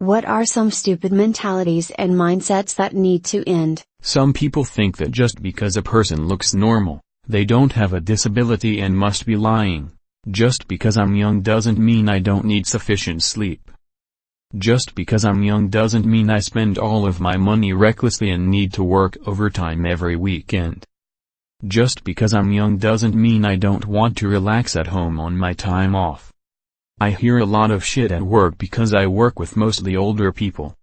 What are some stupid mentalities and mindsets that need to end? Some people think that just because a person looks normal, they don't have a disability and must be lying. Just because I'm young doesn't mean I don't need sufficient sleep. Just because I'm young doesn't mean I spend all of my money recklessly and need to work overtime every weekend. Just because I'm young doesn't mean I don't want to relax at home on my time off. I hear a lot of shit at work because I work with mostly older people.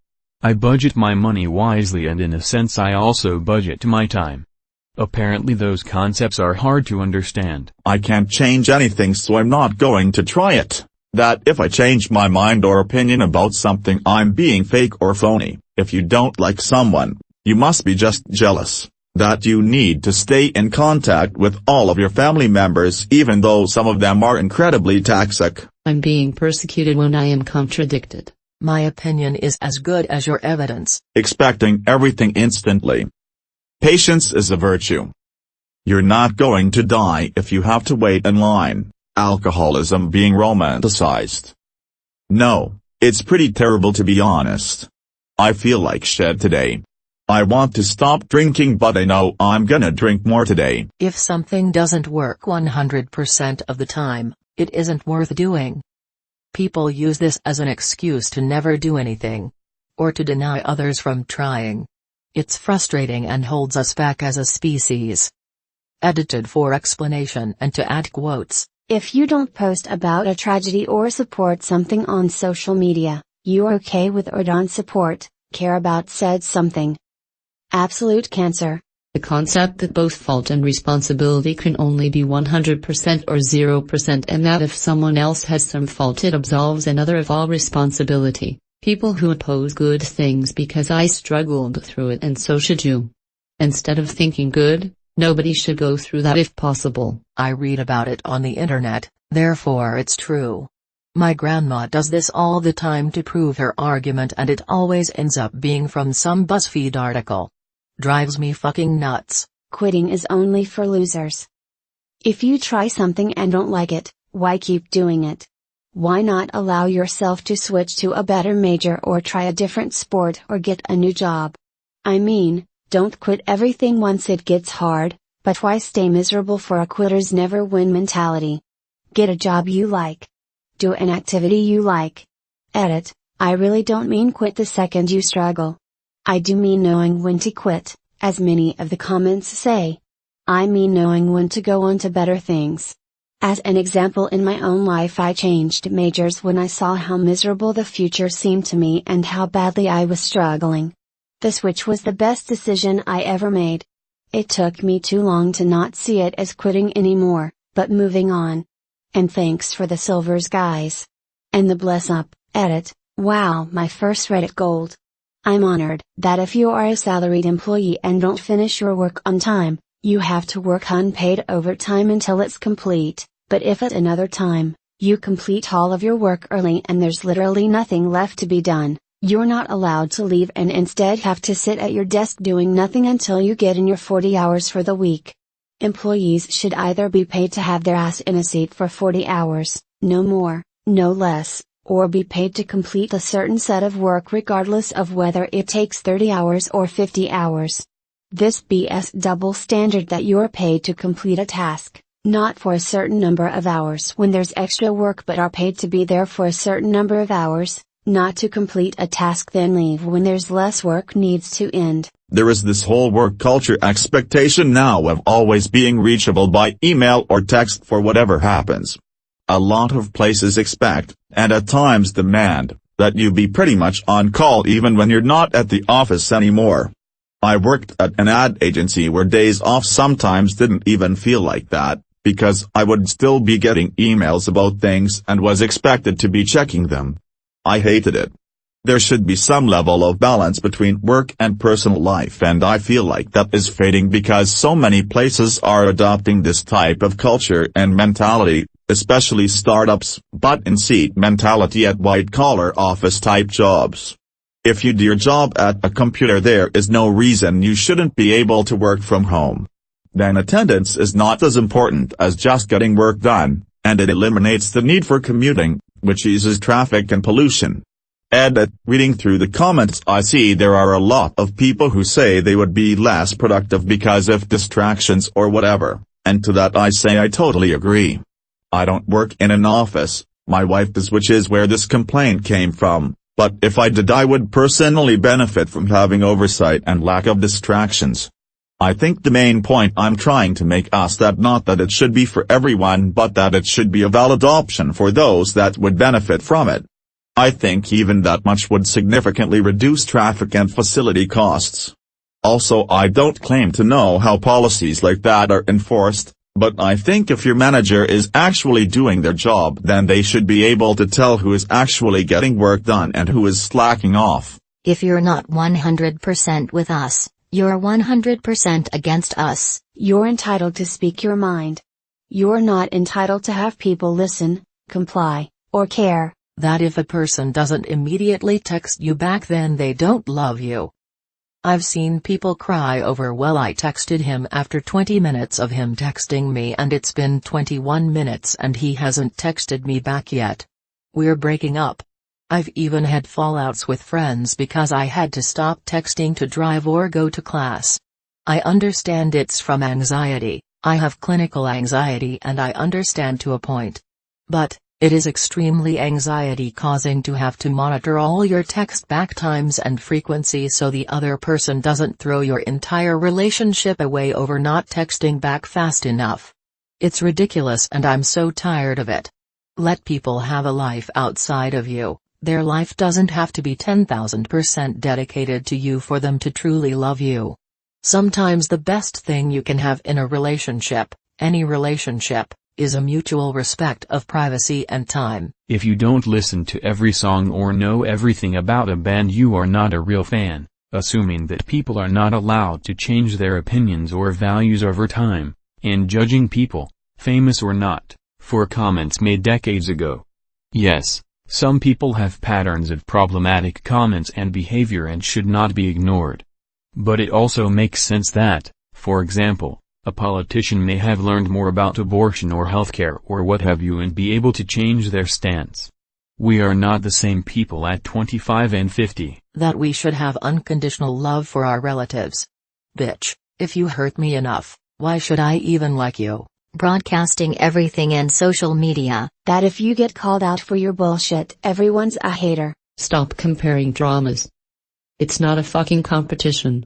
I budget my money wisely and in a sense I also budget my time. Apparently those concepts are hard to understand. I can't change anything, so I'm not going to try it. That if I change my mind or opinion about something, I'm being fake or phony. If you don't like someone, you must be just jealous. That you need to stay in contact with all of your family members even though some of them are incredibly toxic. I'm being persecuted when I am contradicted. My opinion is as good as your evidence. Expecting everything instantly. Patience is a virtue. You're not going to die if you have to wait in line. Alcoholism being romanticized. No, it's pretty terrible to be honest. I feel like shit today. I want to stop drinking but I know I'm gonna drink more today. If something doesn't work 100% of the time, it isn't worth doing. People use this as an excuse to never do anything. Or to deny others from trying. It's frustrating and holds us back as a species. Edited for explanation and to add quotes. If you don't post about a tragedy or support something on social media, you are okay with or don't support, care about said something. Absolute cancer. The concept that both fault and responsibility can only be 100% or 0% and that if someone else has some fault it absolves another of all responsibility. People who oppose good things because I struggled through it and so should you. Instead of thinking good, nobody should go through that if possible. I read about it on the internet, therefore it's true. My grandma does this all the time to prove her argument and it always ends up being from some BuzzFeed article. Drives me fucking nuts. Quitting is only for losers. If you try something and don't like it, why keep doing it? Why not allow yourself to switch to a better major or try a different sport or get a new job? I mean, don't quit everything once it gets hard, but why stay miserable for a quitters never win mentality? Get a job you like. Do an activity you like. Edit, I really don't mean quit the second you struggle. I do mean knowing when to quit, as many of the comments say. I mean knowing when to go on to better things. As an example, in my own life I changed majors when I saw how miserable the future seemed to me and how badly I was struggling. The switch was the best decision I ever made. It took me too long to not see it as quitting anymore, but moving on. And thanks for the silvers guys. And the bless up, edit, wow, my first Reddit gold. I'm honored that if you are a salaried employee and don't finish your work on time, you have to work unpaid overtime until it's complete, but if at another time, you complete all of your work early and there's literally nothing left to be done, you're not allowed to leave and instead have to sit at your desk doing nothing until you get in your 40 hours for the week. Employees should either be paid to have their ass in a seat for 40 hours, no more, no less, or be paid to complete a certain set of work regardless of whether it takes 30 hours or 50 hours. This BS double standard that you're paid to complete a task, not for a certain number of hours when there's extra work but are paid to be there for a certain number of hours, not to complete a task then leave when there's less work needs to end. There is this whole work culture expectation now of always being reachable by email or text for whatever happens. A lot of places expect, and at times demand, that you be pretty much on call even when you're not at the office anymore. I worked at an ad agency where days off sometimes didn't even feel like that, because I would still be getting emails about things and was expected to be checking them. I hated it. There should be some level of balance between work and personal life, and I feel like that is fading because so many places are adopting this type of culture and mentality, especially startups, butt-in-seat mentality at white-collar office-type jobs. If you do your job at a computer, there is no reason you shouldn't be able to work from home. Then attendance is not as important as just getting work done, and it eliminates the need for commuting, which eases traffic and pollution. Edit. Reading through the comments, I see there are a lot of people who say they would be less productive because of distractions or whatever, and to that I say I totally agree. I don't work in an office, my wife does, which is where this complaint came from, but if I did I would personally benefit from having oversight and lack of distractions. I think the main point I'm trying to make is that not that it should be for everyone but that it should be a valid option for those that would benefit from it. I think even that much would significantly reduce traffic and facility costs. Also, I don't claim to know how policies like that are enforced, but I think if your manager is actually doing their job then they should be able to tell who is actually getting work done and who is slacking off. If you're not 100% with us, you're 100% against us. You're entitled to speak your mind. You're not entitled to have people listen, comply, or care. That if a person doesn't immediately text you back then they don't love you. I've seen people cry over, well, I texted him after 20 minutes of him texting me and it's been 21 minutes and he hasn't texted me back yet. We're breaking up. I've even had fallouts with friends because I had to stop texting to drive or go to class. I understand it's from anxiety, I have clinical anxiety and I understand to a point. But it is extremely anxiety-causing to have to monitor all your text back times and frequency so the other person doesn't throw your entire relationship away over not texting back fast enough. It's ridiculous and I'm so tired of it. Let people have a life outside of you. Their life doesn't have to be 10,000% dedicated to you for them to truly love you. Sometimes the best thing you can have in a relationship, any relationship, is a mutual respect of privacy and time. If you don't listen to every song or know everything about a band, you are not a real fan, assuming that people are not allowed to change their opinions or values over time, and judging people, famous or not, for comments made decades ago. Yes, some people have patterns of problematic comments and behavior and should not be ignored. But it also makes sense that, for example, a politician may have learned more about abortion or healthcare or what have you and be able to change their stance. We are not the same people at 25 and 50. That we should have unconditional love for our relatives. Bitch, if you hurt me enough, why should I even like you? Broadcasting everything in social media. That if you get called out for your bullshit, everyone's a hater. Stop comparing dramas. It's not a fucking competition.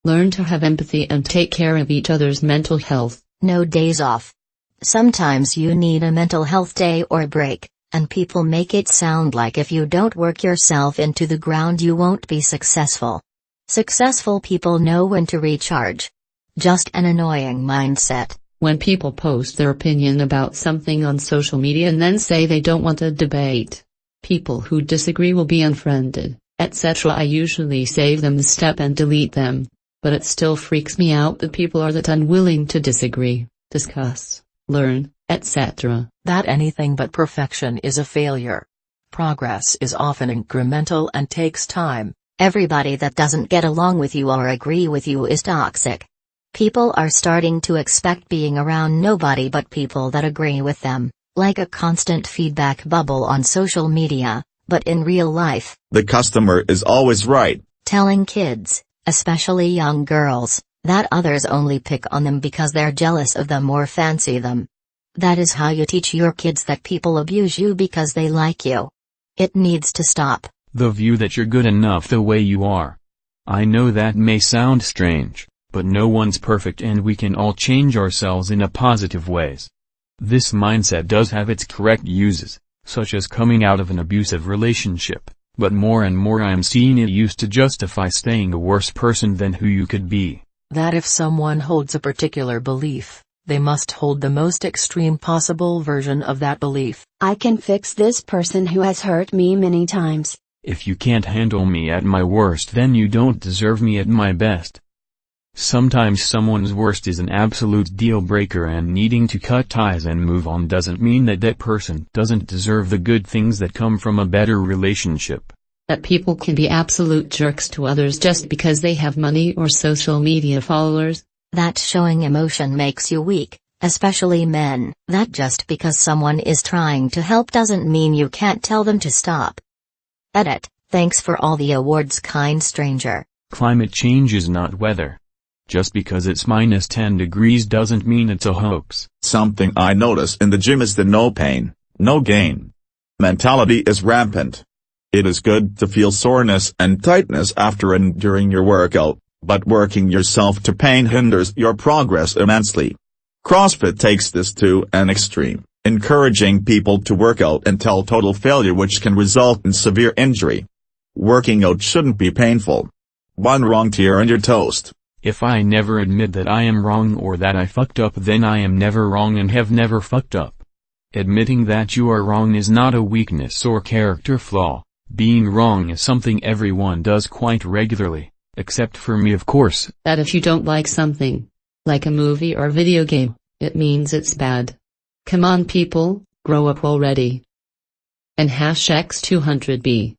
Learn to have empathy and take care of each other's mental health. No days off. Sometimes you need a mental health day or break, and people make it sound like if you don't work yourself into the ground you won't be successful. Successful people know when to recharge. Just an annoying mindset. When people post their opinion about something on social media and then say they don't want a debate, people who disagree will be unfriended, etc. I usually save them a step and delete them. But it still freaks me out that people are that unwilling to disagree, discuss, learn, etc. That anything but perfection is a failure. Progress is often incremental and takes time. Everybody that doesn't get along with you or agree with you is toxic. People are starting to expect being around nobody but people that agree with them, like a constant feedback bubble on social media, but in real life. The customer is always right. Telling kids, especially young girls, that others only pick on them because they're jealous of them or fancy them. That is how you teach your kids that people abuse you because they like you. It needs to stop. The view that you're good enough the way you are. I know that may sound strange, but no one's perfect and we can all change ourselves in a positive ways. This mindset does have its correct uses, such as coming out of an abusive relationship. But more and more I am seeing it used to justify staying a worse person than who you could be. That if someone holds a particular belief, they must hold the most extreme possible version of that belief. I can fix this person who has hurt me many times. If you can't handle me at my worst, then you don't deserve me at my best. Sometimes someone's worst is an absolute deal breaker, and needing to cut ties and move on doesn't mean that that person doesn't deserve the good things that come from a better relationship. That people can be absolute jerks to others just because they have money or social media followers. That showing emotion makes you weak, especially men. That just because someone is trying to help doesn't mean you can't tell them to stop. Edit. Thanks for all the awards, kind stranger. Climate change is not weather. Just because it's -10 degrees doesn't mean it's a hoax. Something I notice in the gym is the no pain, no gain mentality is rampant. It is good to feel soreness and tightness after and during your workout, but working yourself to pain hinders your progress immensely. CrossFit takes this to an extreme, encouraging people to work out until total failure, which can result in severe injury. Working out shouldn't be painful. One wrong tear and you're toast. If I never admit that I am wrong or that I fucked up, then I am never wrong and have never fucked up. Admitting that you are wrong is not a weakness or character flaw. Being wrong is something everyone does quite regularly, except for me, of course. That if you don't like something, like a movie or video game, it means it's bad. Come on people, grow up already. And #X200B.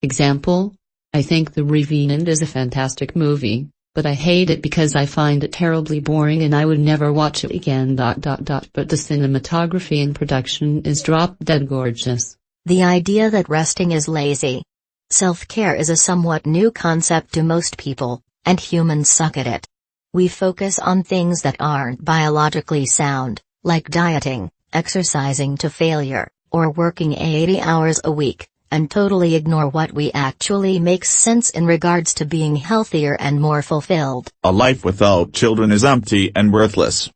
Example: I think The Revenant is a fantastic movie, but I hate it because I find it terribly boring and I would never watch it again. But the cinematography and production is drop-dead gorgeous. The idea that resting is lazy. Self-care is a somewhat new concept to most people, and humans suck at it. We focus on things that aren't biologically sound, like dieting, exercising to failure, or working 80 hours a week, and totally ignore what we actually makes sense in regards to being healthier and more fulfilled. A life without children is empty and worthless.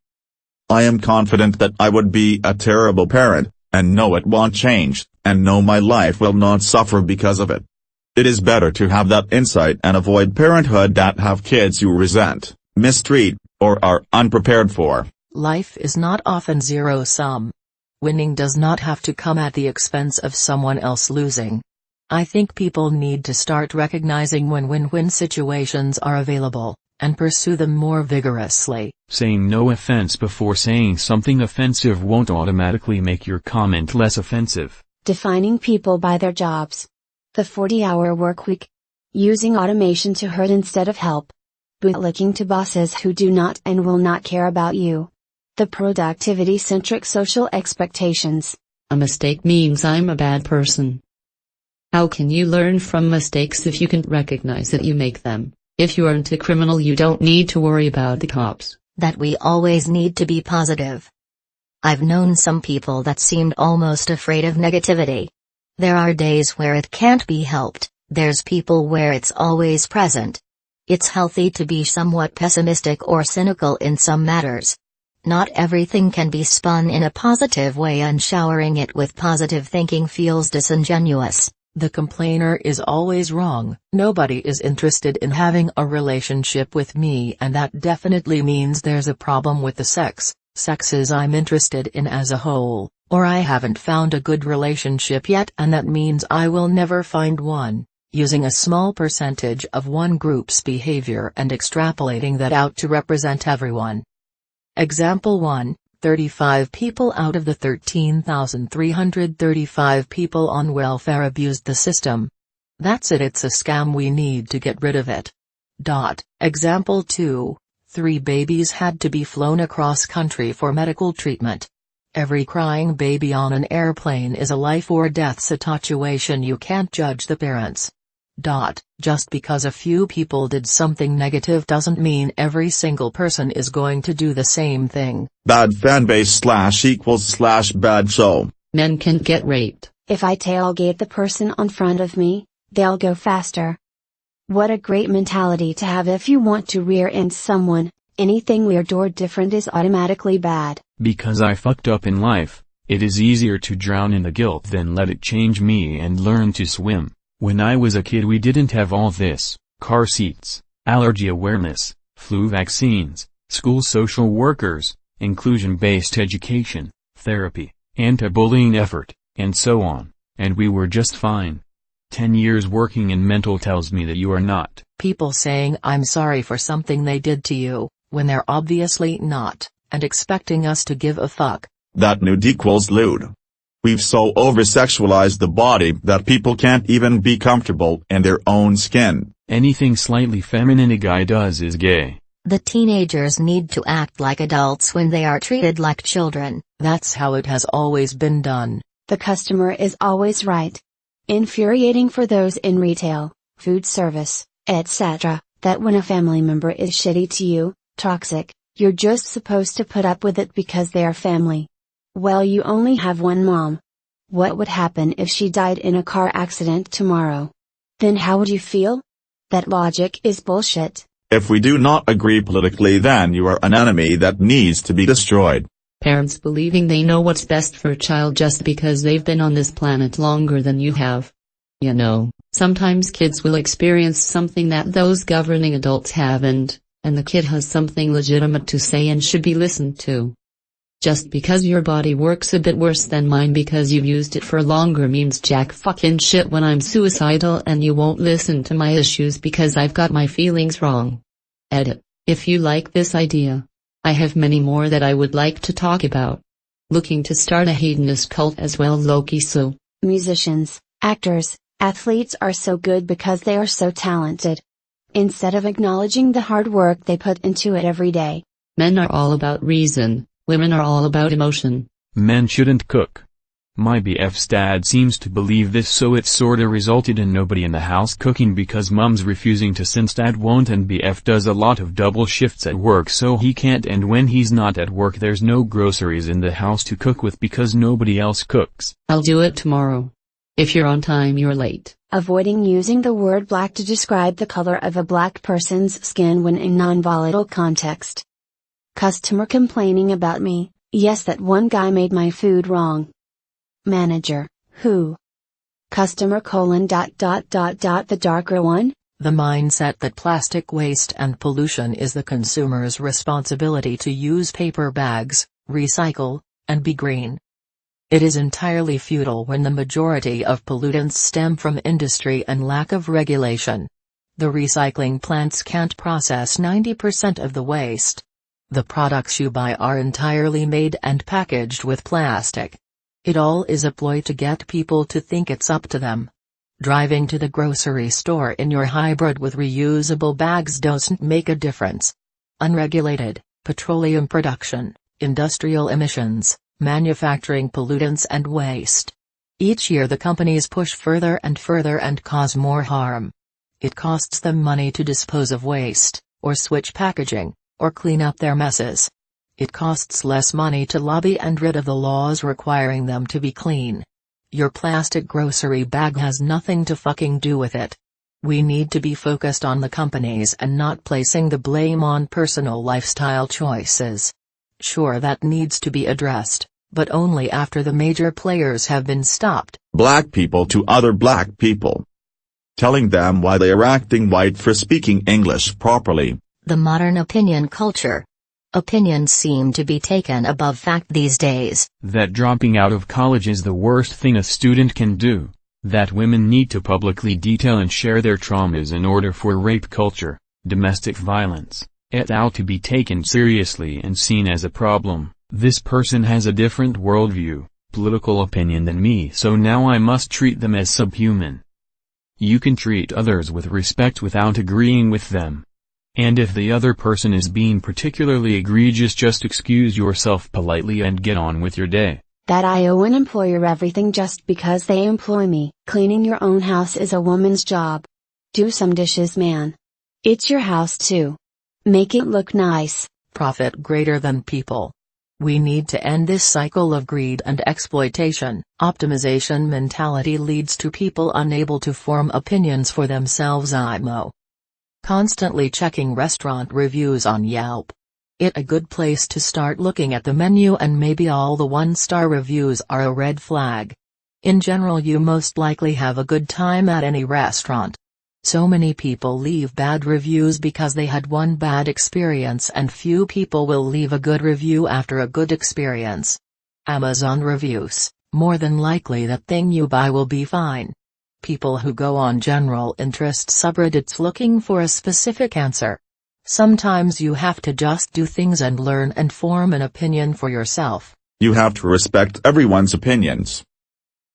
I am confident that I would be a terrible parent, and know it won't change, and know my life will not suffer because of it. It is better to have that insight and avoid parenthood than have kids you resent, mistreat, or are unprepared for. Life is not often zero-sum. Winning does not have to come at the expense of someone else losing. I think people need to start recognizing when win-win situations are available, and pursue them more vigorously. Saying no offense before saying something offensive won't automatically make your comment less offensive. Defining people by their jobs. The 40-hour workweek. Using automation to hurt instead of help. Bootlicking to bosses who do not and will not care about you. The productivity-centric social expectations. A mistake means I'm a bad person. How can you learn from mistakes if you can't recognize that you make them? If you aren't a criminal, you don't need to worry about the cops. That we always need to be positive. I've known some people that seemed almost afraid of negativity. There are days where it can't be helped, there's people where it's always present. It's healthy to be somewhat pessimistic or cynical in some matters. Not everything can be spun in a positive way, and showering it with positive thinking feels disingenuous. The complainer is always wrong. Nobody is interested in having a relationship with me, and that definitely means there's a problem with the sexes I'm interested in as a whole, or I haven't found a good relationship yet, and that means I will never find one. Using a small percentage of one group's behavior and extrapolating that out to represent everyone. Example 1. 35 people out of the 13,335 people on welfare abused the system. That's it, it's a scam, we need to get rid of it. Example 2. 3 babies had to be flown across country for medical treatment. Every crying baby on an airplane is a life or death situation, you can't judge the parents. Just because a few people did something negative doesn't mean every single person is going to do the same thing. Bad fanbase / bad show. Men can get raped. If I tailgate the person on front of me, they'll go faster. What a great mentality to have. If you want to rear-end someone, anything weird or different is automatically bad. Because I fucked up in life, it is easier to drown in the guilt than let it change me and learn to swim. When I was a kid we didn't have all this: car seats, allergy awareness, flu vaccines, school social workers, inclusion-based education, therapy, anti-bullying effort, and so on, and we were just fine. 10 years working in mental tells me that you are not. People saying I'm sorry for something they did to you, when they're obviously not, and expecting us to give a fuck. That nude equals lewd. We've so over-sexualized the body that people can't even be comfortable in their own skin. Anything slightly feminine a guy does is gay. The teenagers need to act like adults when they are treated like children. That's how it has always been done. The customer is always right. Infuriating for those in retail, food service, etc., that when a family member is shitty to you, toxic, you're just supposed to put up with it because they are family. Well, you only have one mom. What would happen if she died in a car accident tomorrow? Then how would you feel? That logic is bullshit. If we do not agree politically, then you are an enemy that needs to be destroyed. Parents believing they know what's best for a child just because they've been on this planet longer than you have. You know, sometimes kids will experience something that those governing adults haven't, and the kid has something legitimate to say and should be listened to. Just because your body works a bit worse than mine because you've used it for longer means jack fucking shit when I'm suicidal and you won't listen to my issues because I've got my feelings wrong. Edit. If you like this idea, I have many more that I would like to talk about. Looking to start a hedonist cult as well, Loki. So, musicians, actors, athletes are so good because they are so talented. Instead of acknowledging the hard work they put into it every day. Men are all about reason. Women are all about emotion. Men shouldn't cook. My BF's dad seems to believe this, so it sorta resulted in nobody in the house cooking because mom's refusing to since dad won't, and BF does a lot of double shifts at work so he can't, and when he's not at work there's no groceries in the house to cook with because nobody else cooks. I'll do it tomorrow. If you're on time, you're late. Avoiding using the word black to describe the color of a black person's skin when in non-volatile context. Customer complaining about me, yes, that one guy made my food wrong. Manager, who? Customer : the darker one? The mindset that plastic waste and pollution is the consumer's responsibility to use paper bags, recycle, and be green. It is entirely futile when the majority of pollutants stem from industry and lack of regulation. The recycling plants can't process 90% of the waste. The products you buy are entirely made and packaged with plastic. It all is a ploy to get people to think it's up to them. Driving to the grocery store in your hybrid with reusable bags doesn't make a difference. Unregulated, petroleum production, industrial emissions, manufacturing pollutants and waste. Each year the companies push further and further and cause more harm. It costs them money to dispose of waste, or switch packaging, or clean up their messes. It costs less money to lobby and rid of the laws requiring them to be clean. Your plastic grocery bag has nothing to fucking do with it. We need to be focused on the companies and not placing the blame on personal lifestyle choices. Sure, that needs to be addressed, but only after the major players have been stopped. Black people to other black people. Telling them why they are acting white for speaking English properly. The modern opinion culture. Opinions seem to be taken above fact these days. That dropping out of college is the worst thing a student can do. That women need to publicly detail and share their traumas in order for rape culture, domestic violence, et.al. to be taken seriously and seen as a problem. This person has a different worldview, political opinion than me, so now I must treat them as subhuman. You can treat others with respect without agreeing with them. And if the other person is being particularly egregious, just excuse yourself politely and get on with your day. That I owe an employer everything just because they employ me. Cleaning your own house is a woman's job. Do some dishes, man. It's your house too. Make it look nice. Profit greater than people. We need to end this cycle of greed and exploitation. Optimization mentality leads to people unable to form opinions for themselves. IMO. Constantly checking restaurant reviews on Yelp. It a good place to start looking at the menu, and maybe all the one-star reviews are a red flag. In general, you most likely have a good time at any restaurant. So many people leave bad reviews because they had one bad experience, and few people will leave a good review after a good experience. Amazon reviews, more than likely that thing you buy will be fine. People who go on general interest subreddits looking for a specific answer. Sometimes you have to just do things and learn and form an opinion for yourself. You have to respect everyone's opinions.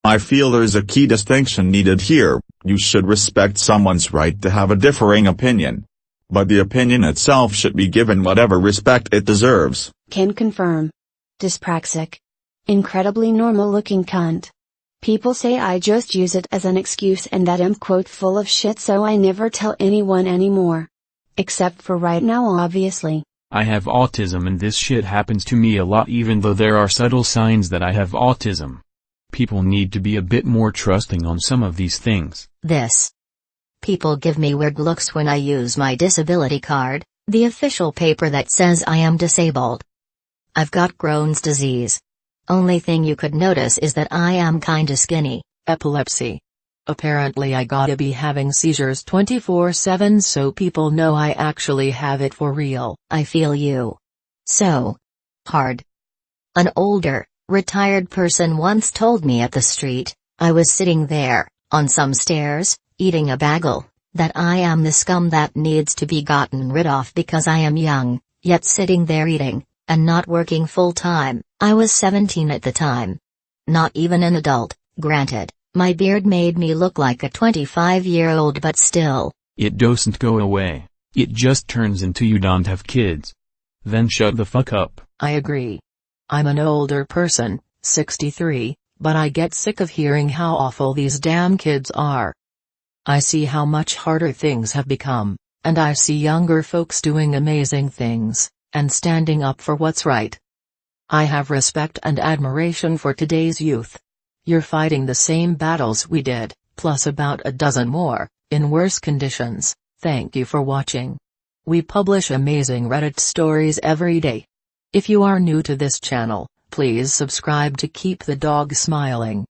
I feel there's a key distinction needed here. You should respect someone's right to have a differing opinion. But the opinion itself should be given whatever respect it deserves. Can confirm. Dyspraxic. Incredibly normal looking cunt. People say I just use it as an excuse and that I'm quote full of shit, so I never tell anyone anymore. Except for right now, obviously. I have autism and this shit happens to me a lot, even though there are subtle signs that I have autism. People need to be a bit more trusting on some of these things. This. People give me weird looks when I use my disability card, the official paper that says I am disabled. I've got Crohn's disease. Only thing you could notice is that I am kinda skinny. Epilepsy. Apparently I gotta be having seizures 24/7 so people know I actually have it for real. I feel you. So hard. An older, retired person once told me at the street, I was sitting there, on some stairs, eating a bagel, that I am the scum that needs to be gotten rid of because I am young, yet sitting there eating, and not working full time. I was 17 at the time. Not even an adult, granted, my beard made me look like a 25-year-old, but still. It doesn't go away, it just turns into you don't have kids. Then shut the fuck up. I agree. I'm an older person, 63, but I get sick of hearing how awful these damn kids are. I see how much harder things have become, and I see younger folks doing amazing things, and standing up for what's right. I have respect and admiration for today's youth. You're fighting the same battles we did, plus about a dozen more, in worse conditions. Thank you for watching. We publish amazing Reddit stories every day. If you are new to this channel, please subscribe to keep the dog smiling.